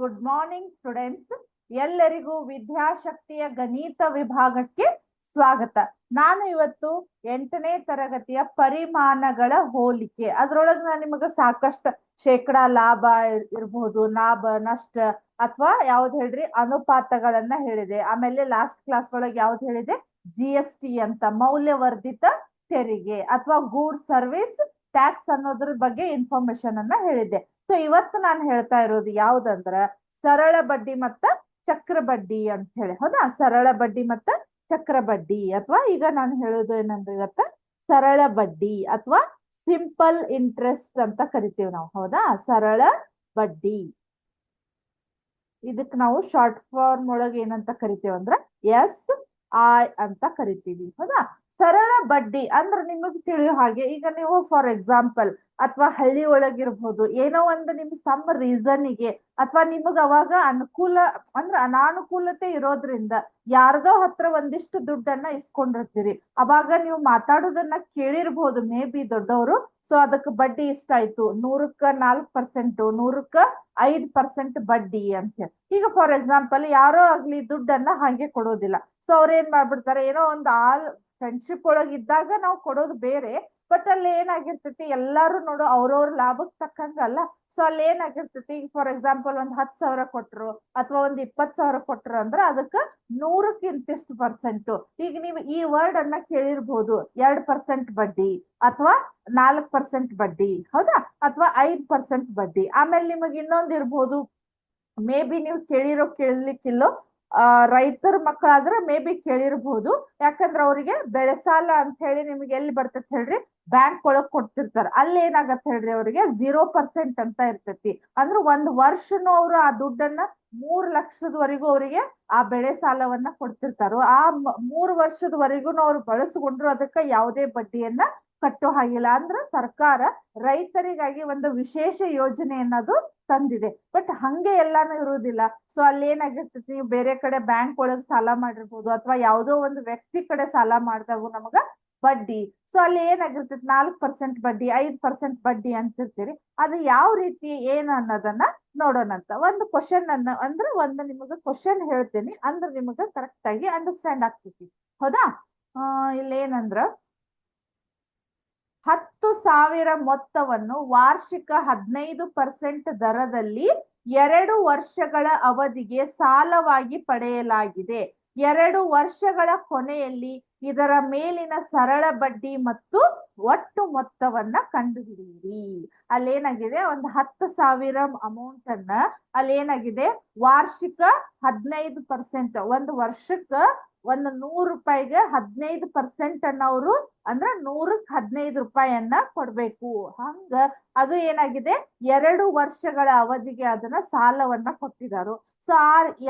Good morning students. ಎಲ್ಲರಿಗೂ ವಿದ್ಯಾಶಕ್ತಿಯ ಗಣಿತ ವಿಭಾಗಕ್ಕೆ ಸ್ವಾಗತ. ನಾನು ಇವತ್ತು 8ನೇ ತರಗತಿಯ ಪರಿಮಾಣಗಳ ಹೋಲಿಕೆ ಅದ್ರೊಳಗೆ ನಾನು ನಿಮಗೆ ಸಾಕಷ್ಟು ಶೇಕಡಾ ಲಾಭ ಇರಬಹುದು, ಲಾಭ ನಷ್ಟ ಅಥವಾ ಯಾವ್ದು ಹೇಳ್ರಿ ಅನುಪಾತಗಳನ್ನ ಹೇಳಿದೆ. ಆಮೇಲೆ ಲಾಸ್ಟ್ ಕ್ಲಾಸ್ ಒಳಗೆ ಯಾವ್ದು ಹೇಳಿದೆ, GST ಅಂತ ಮೌಲ್ಯವರ್ಧಿತ ತೆರಿಗೆ ಅಥವಾ ಗೂಡ್ ಸರ್ವಿಸ್ ಟ್ಯಾಕ್ಸ್ ಅನ್ನೋದ್ರ ಬಗ್ಗೆ ಇನ್ಫಾರ್ಮೇಶನ್ ಅನ್ನ ಹೇಳಿದ್ದೆ. ಸೊ ಇವತ್ತು ನಾನು ಹೇಳ್ತಾ ಇರೋದು ಯಾವ್ದಂದ್ರ ಸರಳ ಬಡ್ಡಿ ಮತ್ತ ಚಕ್ರ ಬಡ್ಡಿ ಅಂತ ಹೇಳಿ. ಹೌದಾ, ಸರಳ ಬಡ್ಡಿ ಮತ್ತ ಚಕ್ರ ಬಡ್ಡಿ ಅಥವಾ ಈಗ ನಾನು ಹೇಳೋದು ಏನಂದ್ರೆ ಇವತ್ತ ಸರಳ ಬಡ್ಡಿ ಅಥವಾ ಸಿಂಪಲ್ ಇಂಟ್ರೆಸ್ಟ್ ಅಂತ ಕರಿತೀವಿ ನಾವು. ಹೌದಾ, ಸರಳ ಬಡ್ಡಿ. ಇದಕ್ ನಾವು ಶಾರ್ಟ್ ಫಾರ್ಮ್ ಒಳಗೆ ಏನಂತ ಕರಿತೀವಿ ಅಂದ್ರ SI ಅಂತ ಕರಿತೀವಿ. ಹೌದಾ, ಸರಳ ಬಡ್ಡಿ ಅಂದ್ರೆ ನಿಮಗೆ ತಿಳಿಯೋ ಹಾಗೆ, ಈಗ ನೀವು ಫಾರ್ ಎಕ್ಸಾಂಪಲ್ ಅಥವಾ ಹಳ್ಳಿ ಒಳಗಿರ್ಬೋದು, ಏನೋ ಒಂದು ನಿಮ್ ಸಮ್ ರೀಸನ್ಗೆ ಅಥವಾ ನಿಮಗ ಅವಾಗ ಅನುಕೂಲ ಅಂದ್ರೆ ಅನಾನುಕೂಲತೆ ಇರೋದ್ರಿಂದ ಯಾರ್ದೋ ಹತ್ರ ಒಂದಿಷ್ಟು ದುಡ್ಡನ್ನ ಇಸ್ಕೊಂಡಿರ್ತೀರಿ. ಅವಾಗ ನೀವು ಮಾತಾಡೋದನ್ನ ಕೇಳಿರ್ಬೋದು ಮೇ ಬಿ ದೊಡ್ಡವರು. ಸೊ ಅದಕ್ಕೆ ಬಡ್ಡಿ ಇಷ್ಟ ಆಯ್ತು, 100ಕ್ಕ 4%, 100ಕ್ಕ 5% ಬಡ್ಡಿ ಅಂತ ಹೇಳಿ. ಈಗ ಫಾರ್ ಎಕ್ಸಾಂಪಲ್ ಯಾರೋ ಆಗ್ಲಿ ದುಡ್ಡನ್ನ ಹಾಗೆ ಕೊಡೋದಿಲ್ಲ. ಸೊ ಅವ್ರ ಏನ್ ಮಾಡ್ಬಿಡ್ತಾರೆ, ಏನೋ ಒಂದು ಫ್ರೆಂಡ್ಶಿಪ್ ಒಳಗ್ ಇದ್ದಾಗ ನಾವು ಕೊಡೋದು ಬೇರೆ, ಬಟ್ ಅಲ್ಲಿ ಏನಾಗಿರ್ತೈತಿ ಎಲ್ಲಾರು ನೋಡು ಅವ್ರವ್ರ ಲಾಭಕ್ ತಕ್ಕಂಗಲ್ಲ. ಸೊ ಅಲ್ಲಿ ಏನಾಗಿರ್ತೈತಿ, ಈಗ ಫಾರ್ ಎಕ್ಸಾಂಪಲ್ ಒಂದ್ 10,000 ಕೊಟ್ರು ಅಥವಾ ಒಂದ್ 20,000 ಕೊಟ್ರು ಅಂದ್ರೆ ಅದಕ್ಕ 100ಕ್ಕೆ ಇಂತಿಷ್ಟು ಪರ್ಸೆಂಟ್. ಈಗ ನೀವು ಈ ವರ್ಡ್ ಅನ್ನ ಕೇಳಿರ್ಬೋದು, 2% ಬಡ್ಡಿ ಅಥವಾ 4% ಬಡ್ಡಿ. ಹೌದಾ, ಅಥವಾ 5% ಬಡ್ಡಿ. ಆಮೇಲೆ ನಿಮಗೆ ಇನ್ನೊಂದು ಇರ್ಬೋದು, ಮೇ ಬಿ ನೀವು ಕೇಳಲಿಕ್ಕಿಲ್ಲೋ, ರೈತರ ಮಕ್ಕಳಾದ್ರೆ ಮೇ ಬಿ ಕೇಳಿರ್ಬಹುದು. ಯಾಕಂದ್ರೆ ಅವರಿಗೆ ಬೆಳೆ ಸಾಲ ಅಂತ ಹೇಳಿ ನಿಮ್ಗೆ ಎಲ್ಲಿ ಬರ್ತೈತೆ ಹೇಳ್ರಿ, ಬ್ಯಾಂಕ್ ಒಳಗ್ ಕೊಡ್ತಿರ್ತಾರ. ಅಲ್ಲಿ ಏನಾಗತ್ತೆ ಹೇಳ್ರಿ, ಅವರಿಗೆ 0% ಅಂತ ಇರ್ತೈತಿ. ಅಂದ್ರೆ ಒಂದು ವರ್ಷನೂ ಅವರು ಆ ದುಡ್ಡನ್ನ 3 ಲಕ್ಷದವರೆಗೂ ಅವರಿಗೆ ಆ ಬೆಳೆ ಸಾಲವನ್ನ ಕೊಡ್ತಿರ್ತಾರೋ. ಆ 3 ವರ್ಷದವರೆಗೂ ಅವ್ರು ಬಳಸ್ಕೊಂಡ್ರು ಅದಕ್ಕೆ ಯಾವುದೇ ಬಡ್ಡಿಯನ್ನ ಕಟ್ಟೋ ಹಾಗಿಲ್ಲ. ಅಂದ್ರ ಸರ್ಕಾರ ರೈತರಿಗಾಗಿ ಒಂದು ವಿಶೇಷ ಯೋಜನೆ ಅನ್ನೋದು ತಂದಿದೆ. ಬಟ್ ಹಂಗೆ ಎಲ್ಲಾನು ಇರುವುದಿಲ್ಲ. ಸೊ ಅಲ್ಲಿ ಏನಾಗಿರ್ತೈತಿ, ನೀವು ಬೇರೆ ಕಡೆ ಬ್ಯಾಂಕ್ ಒಳಗ್ ಸಾಲ ಮಾಡಿರ್ಬೋದು ಅಥವಾ ಯಾವುದೋ ಒಂದು ವ್ಯಕ್ತಿ ಕಡೆ ಸಾಲ ಮಾಡಿದಾಗ ನಮಗ ಬಡ್ಡಿ. ಸೊ ಅಲ್ಲಿ ಏನಾಗಿರ್ತೈತಿ, 4% ಬಡ್ಡಿ, 5% ಬಡ್ಡಿ ಅಂತಿರ್ತೀರಿ. ಅದು ಯಾವ ರೀತಿ ಏನು ಅನ್ನೋದನ್ನ ನೋಡೋಣಂತ. ಒಂದು ಕ್ವಶನ್ ಅನ್ನ ಅಂದ್ರೆ ಒಂದು ನಿಮಗ ಕ್ವಶನ್ ಹೇಳ್ತೀನಿ, ಅಂದ್ರೆ ನಿಮಗ ಕರೆಕ್ಟ್ ಆಗಿ ಅಂಡರ್ಸ್ಟ್ಯಾಂಡ್ ಆಗ್ತೈತಿ. ಹೌದಾ, ಇಲ್ಲೇನಂದ್ರ 10,000 ಮೊತ್ತವನ್ನು ವಾರ್ಷಿಕ 15% ದರದಲ್ಲಿ 2 ವರ್ಷಗಳ ಅವಧಿಗೆ ಸಾಲವಾಗಿ ಪಡೆಯಲಾಗಿದೆ. 2 ವರ್ಷಗಳ ಕೊನೆಯಲ್ಲಿ ಇದರ ಮೇಲಿನ ಸರಳ ಬಡ್ಡಿ ಮತ್ತು ಒಟ್ಟು ಮೊತ್ತವನ್ನ ಕಂಡುಹಿಡಿಯಿರಿ. ಅಲ್ಲೇನಾಗಿದೆ, ಒಂದು 10,000 ಅಮೌಂಟ್ ಅನ್ನ ಅಲ್ಲೇನಾಗಿದೆ ವಾರ್ಷಿಕ 15%, ಒಂದು ವರ್ಷಕ್ಕ ಒಂದು 100 ರೂಪಾಯಿಗೆ 15% ಅನ್ನ ಅವರು ಅಂದ್ರ 100ಕ್ಕೆ 15 ರೂಪಾಯಿಯನ್ನ ಕೊಡ್ಬೇಕು. ಹಂಗ ಅದು ಏನಾಗಿದೆ 2 ವರ್ಷಗಳ ಅವಧಿಗೆ ಅದನ್ನ ಸಾಲವನ್ನ ಕೊಟ್ಟಿದಾರು. ಸೊ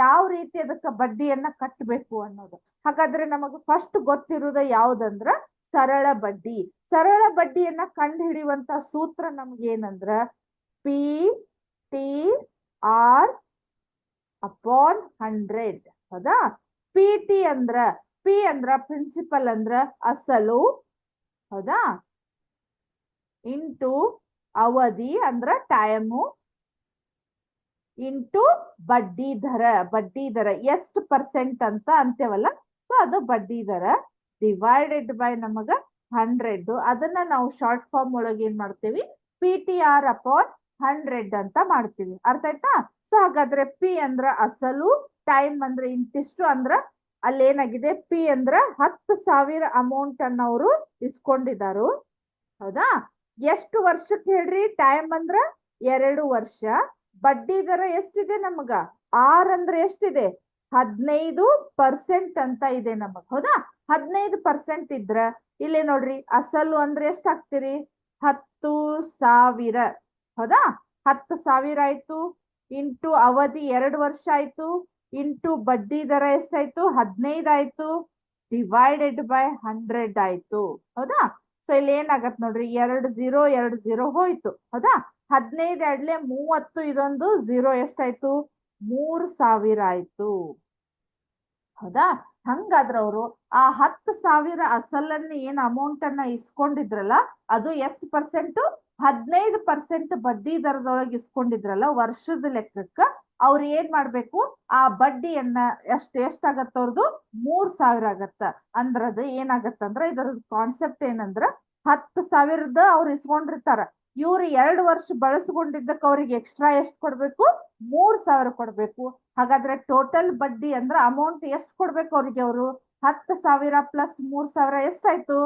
ಯಾವ ರೀತಿ ಅದಕ್ಕೆ ಬಡ್ಡಿಯನ್ನ ಕಟ್ಟಬೇಕು ಅನ್ನೋದು. ಹಾಗಾದ್ರೆ ನಮಗ ಫಸ್ಟ್ ಗೊತ್ತಿರುವುದು ಯಾವ್ದಂದ್ರ ಸರಳ ಬಡ್ಡಿ. ಸರಳ ಬಡ್ಡಿಯನ್ನ ಕಂಡು ಹಿಡಿಯುವಂತ ಸೂತ್ರ ನಮ್ಗೆ ಏನಂದ್ರ PTR ಅಪಾನ್ 100. ಹೌದಾ, PT ಅಂದ್ರ P ಅಂದ್ರ ಪ್ರಿನ್ಸಿಪಲ್ ಅಂದ್ರ ಅಸಲು. ಹೌದಾ, ಇಂಟು ಅವಧಿ ಅಂದ್ರ ಟೈಮು, ಇಂಟು ಬಡ್ಡಿ ದರ. ಬಡ್ಡಿ ದರ ಎಷ್ಟು ಪರ್ಸೆಂಟ್ ಅಂತ ಅಂತೇವಲ್ಲ, ಸೊ ಅದು ಬಡ್ಡಿ ದರ ಡಿವೈಡೆಡ್ ಬೈ ನಮಗ 100. ಅದನ್ನ ನಾವು ಶಾರ್ಟ್ ಫಾರ್ಮ್ ಒಳಗೆ ಏನ್ ಮಾಡ್ತೀವಿ, PTR ಅಪಾನ್ 100 ಅಂತ ಮಾಡ್ತೀವಿ. ಅರ್ಥ ಆಯ್ತಾ? ಸೊ ಹಾಗಾದ್ರೆ P ಅಂದ್ರ ಅಸಲು, ಟೈಮ್ ಅಂದ್ರೆ ಇಂತಿಷ್ಟು. ಅಂದ್ರ ಅಲ್ಲೇನಾಗಿದೆ, P ಅಂದ್ರ 10,000 ಅಮೌಂಟ್ ಅನ್ನ ಅವರು ಇಸ್ಕೊಂಡಿದ್ದಾರು. ಹೌದಾ, ಎಷ್ಟು ವರ್ಷಕ್ಕೆ ಹೇಳ್ರಿ, ಟೈಮ್ ಅಂದ್ರ 2 ವರ್ಷ. ಬಡ್ಡಿ ದರ ಎಷ್ಟಿದೆ ನಮಗ, R ಅಂದ್ರೆ ಎಷ್ಟಿದೆ 15% ಅಂತ ಇದೆ ನಮಗ್. ಹೌದಾ, 15% ಇದ್ರ ಇಲ್ಲಿ ನೋಡ್ರಿ ಅಸಲು ಅಂದ್ರೆ ಎಷ್ಟ್ ಹಾಕ್ತಿರಿ, 10,000. ಹೌದಾ, 10,000 ಆಯ್ತು, ಇಂಟು ಅವಧಿ 2 ವರ್ಷ ಆಯ್ತು, ಇಂಟು ಬಡ್ಡಿ ದರ ಎಷ್ಟಾಯ್ತು 15 ಆಯ್ತು, ಡಿವೈಡೆಡ್ ಬೈ 100 ಆಯ್ತು. ಹೌದಾ, ಸೊ ಇಲ್ಲಿ ಏನಾಗತ್ ನೋಡ್ರಿ, 2 0 ಹೋಯ್ತು. ಹೌದಾ, 15 2 30, ಇದೊಂದು 0 ಎಷ್ಟಾಯ್ತು 3,000 ಆಯ್ತು. ಹೌದಾ, ಹಂಗಾದ್ರ ಅವರು ಆ 10,000 ಅಸಲನ್ನ ಏನ್ ಅಮೌಂಟ್ ಅನ್ನ ಇಸ್ಕೊಂಡಿದ್ರಲ್ಲ ಅದು ಎಷ್ಟು ಪರ್ಸೆಂಟ್, 15% ಬಡ್ಡಿ ದರದೊಳಗೆ ಇಸ್ಕೊಂಡಿದ್ರಲ್ಲ ವರ್ಷದ ಲೆಕ್ಕಕ್ಕ ಅವ್ರು ಏನ್ ಮಾಡ್ಬೇಕು, ಆ ಬಡ್ಡಿಯನ್ನ ಎಷ್ಟಾಗತ್ತ ಅವ್ರದ್ದು 3,000 ಆಗತ್ತ. ಅಂದ್ರದು ಏನಾಗತ್ತಂದ್ರ ಇದರ ಕಾನ್ಸೆಪ್ಟ್ ಏನಂದ್ರ 10,000 ಅವ್ರು ಇಸ್ಕೊಂಡಿರ್ತಾರ. ಇವ್ರು 2 ವರ್ಷ ಬಳಸ್ಕೊಂಡಿದ್ದಕ್ಕೆ ಅವ್ರಿಗೆ ಎಕ್ಸ್ಟ್ರಾ ಎಷ್ಟು ಕೊಡ್ಬೇಕು, 3,000 ಕೊಡ್ಬೇಕು. ಹಾಗಾದ್ರೆ ಟೋಟಲ್ ಬಡ್ಡಿ ಅಂದ್ರ ಅಮೌಂಟ್ ಎಷ್ಟು ಕೊಡ್ಬೇಕು ಅವ್ರಿಗೆ, ಅವರು 10,000 ಪ್ಲಸ್ 3,000 ಎಷ್ಟಾಯ್ತು,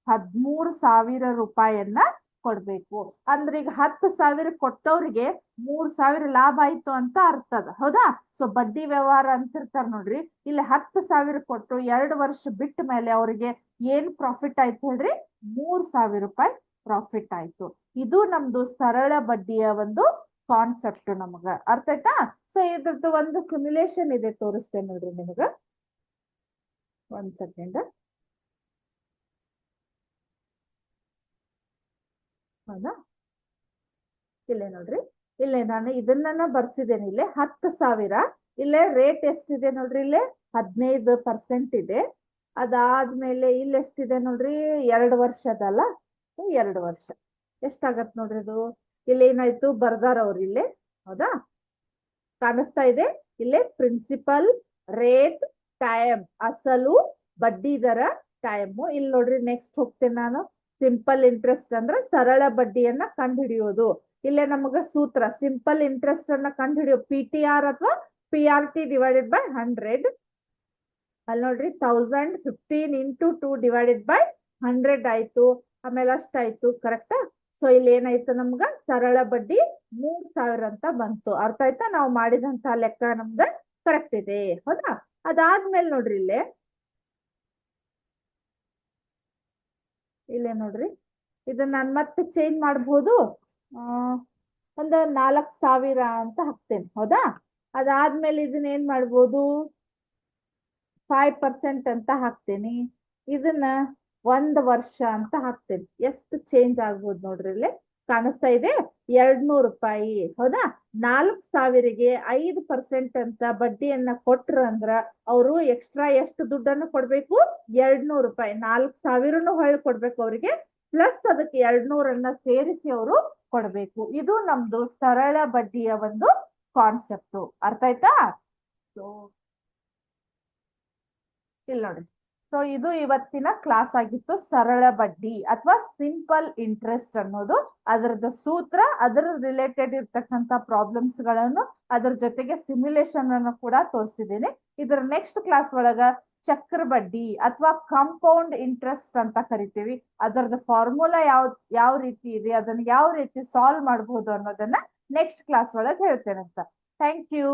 13,000 ರೂಪಾಯಿಯನ್ನ ಕೊಡ್ಬೇಕು. ಅಂದ್ರೆ ಈಗ 10,000 ಕೊಟ್ಟವ್ರಿಗೆ 3,000 ಲಾಭ ಆಯ್ತು ಅಂತ ಅರ್ಥ ಅದ, ಹೌದಾ? ಸೊ ಬಡ್ಡಿ ವ್ಯವಹಾರ ಅಂತಿರ್ತಾರ ನೋಡ್ರಿ, ಇಲ್ಲಿ 10,000 ಕೊಟ್ಟು 2 ವರ್ಷ ಬಿಟ್ಟ ಮೇಲೆ ಅವ್ರಿಗೆ ಏನ್ ಪ್ರಾಫಿಟ್ ಆಯ್ತು ಹೇಳ್ರಿ, 3,000 ರೂಪಾಯಿ ಪ್ರಾಫಿಟ್ ಆಯ್ತು. ಇದು ನಮ್ದು ಸರಳ ಬಡ್ಡಿಯ ಒಂದು ಕಾನ್ಸೆಪ್ಟ್. ನಮಗ ಅರ್ಥ ಆಯ್ತಾ? ಸೊ ಇದ್ರದ್ದು ಒಂದು ಸಿಮ್ಯುಲೇಷನ್ ಇದೆ, ತೋರಿಸ್ತೇನೆ ನೋಡ್ರಿ ನಿಮಗ. ಒಂದ್ ಸೆಕೆಂಡ್. ಹೌದಾ, ಇಲ್ಲೇ ನೋಡ್ರಿ, ಇಲ್ಲೇ ನಾನು ಇದನ್ನ ಬರ್ಸಿದ್ದೇನೆ. ಇಲ್ಲೇ 10,000, ಇಲ್ಲೇ ರೇಟ್ ಎಷ್ಟಿದೆ ನೋಡ್ರಿ, ಇಲ್ಲೇ 15% ಇದೆ. ಅದಾದ್ಮೇಲೆ ಇಲ್ಲಿ ಎಷ್ಟಿದೆ ನೋಡ್ರಿ, 2 ವರ್ಷದಲ್ಲ, 2 ವರ್ಷ ಎಷ್ಟಾಗತ್ ನೋಡ್ರಿ ಅದು. ಇಲ್ಲಿ ಏನಾಯ್ತು ಬರ್ದಾರ ಅವ್ರು ಇಲ್ಲೇ, ಹೌದಾ? ಕಾಣಿಸ್ತಾ ಇದೆ ಇಲ್ಲೇ ಪ್ರಿನ್ಸಿಪಲ್ ರೇಟ್ ಟೈಮ್, ಅಸಲು ಬಡ್ಡಿ ದರ ಟೈಮ್. ಇಲ್ಲಿ ನೋಡ್ರಿ ನೆಕ್ಸ್ಟ್ ಹೋಗ್ತೇನೆ ನಾನು. ಸಿಂಪಲ್ ಇಂಟ್ರೆಸ್ಟ್ ಅಂದ್ರೆ ಸರಳ ಬಡ್ಡಿಯನ್ನ ಕಂಡುಹಿಡಿಯೋದು. ಇಲ್ಲೇ ನಮಗ ಸೂತ್ರ, ಸಿಂಪಲ್ ಇಂಟ್ರೆಸ್ಟ್ ಅನ್ನ ಕಂಡುಹಿಡಿಯೋ PTR ಅಥವಾ PRT ಡಿವೈಡೆಡ್ ಬೈ 100. ಅಲ್ಲಿ ನೋಡ್ರಿ 1015 ಇಂಟು 2 ಡಿವೈಡೆಡ್ ಬೈ 100 ಆಯ್ತು. ಆಮೇಲೆ ಅಷ್ಟಾಯ್ತು, ಕರೆಕ್ಟಾ? ಸೊ ಇಲ್ಲಿ ಏನಾಯ್ತು ನಮ್ಗ ಸರಳ ಬಡ್ಡಿ 3,000 ಅಂತ ಬಂತು. ಅರ್ಥ ಆಯ್ತಾ? ನಾವು ಮಾಡಿದಂತ ಲೆಕ್ಕ ನಮ್ದ ಕರೆಕ್ಟ್ ಇದೆ, ಹೌದಾ? ಅದಾದ್ಮೇಲೆ ನೋಡ್ರಿ ಇಲ್ಲೇ ನೋಡ್ರಿ, ಇದನ್ನ ನಾನು ಮತ್ತೆ ಚೇಂಜ್ ಮಾಡಬಹುದು. ಒಂದು 4,000 ಅಂತ ಹಾಕ್ತೇನೆ, ಹೌದಾ? ಅದಾದ್ಮೇಲೆ ಇದನ್ನ ಏನ್ ಮಾಡ್ಬೋದು, 5% ಅಂತ ಹಾಕ್ತೇನಿ. ಇದನ್ನ 1 ವರ್ಷ ಅಂತ ಹಾಕ್ತೇನೆ. ಎಷ್ಟು ಚೇಂಜ್ ಆಗ್ಬೋದು ನೋಡ್ರಿ, ಇಲ್ಲಿ ಕಾಣಿಸ್ತಾ ಇದೆ 200 ರೂಪಾಯಿ, ಹೌದಾ? 4,000ಗೆ 5% ಅಂತ ಬಡ್ಡಿಯನ್ನ ಕೊಟ್ರು ಅಂದ್ರ ಅವರು ಎಕ್ಸ್ಟ್ರಾ ಎಷ್ಟು ದುಡ್ಡನ್ನು ಕೊಡ್ಬೇಕು, 200 ರೂಪಾಯಿ. 4,000 ಹೊಳ್ಳಿ ಕೊಡ್ಬೇಕು ಅವರಿಗೆ, ಪ್ಲಸ್ ಅದಕ್ಕೆ 200 ಸೇರಿಸಿ ಅವರು ಕೊಡ್ಬೇಕು. ಇದು ನಮ್ದು ಸರಳ ಬಡ್ಡಿಯ ಒಂದು ಕಾನ್ಸೆಪ್ಟ್. ಅರ್ಥ ಆಯ್ತಾ? ಸೊ ಇಲ್ಲಿ ನೋಡಿ, ಸೊ ಇದು ಇವತ್ತಿನ ಕ್ಲಾಸ್ ಆಗಿತ್ತು. ಸರಳ ಬಡ್ಡಿ ಅಥವಾ ಸಿಂಪಲ್ ಇಂಟ್ರೆಸ್ಟ್ ಅನ್ನೋದು, ಅದರದ ಸೂತ್ರ, ಅದರ ರಿಲೇಟೆಡ್ ಇರ್ತಕ್ಕಂಥ ಪ್ರಾಬ್ಲಮ್ಸ್ ಗಳನ್ನು, ಅದರ ಜೊತೆಗೆ ಸಿಮ್ಯುಲೇಷನ್ ಅನ್ನು ಕೂಡ ತೋರಿಸಿದ್ದೀನಿ. ಇದರ ನೆಕ್ಸ್ಟ್ ಕ್ಲಾಸ್ ಒಳಗ ಚಕ್ರ ಬಡ್ಡಿ ಅಥವಾ ಕಾಂಪೌಂಡ್ ಇಂಟ್ರೆಸ್ಟ್ ಅಂತ ಕರಿತೀವಿ, ಅದರದ ಫಾರ್ಮುಲಾ ಯಾವ ರೀತಿ ಇದೆ, ಅದನ್ನ ಯಾವ ರೀತಿ ಸಾಲ್ವ್ ಮಾಡಬಹುದು ಅನ್ನೋದನ್ನ ನೆಕ್ಸ್ಟ್ ಕ್ಲಾಸ್ ಒಳಗೆ ಹೇಳ್ತೇನೆ ಅಂತ. Thank you.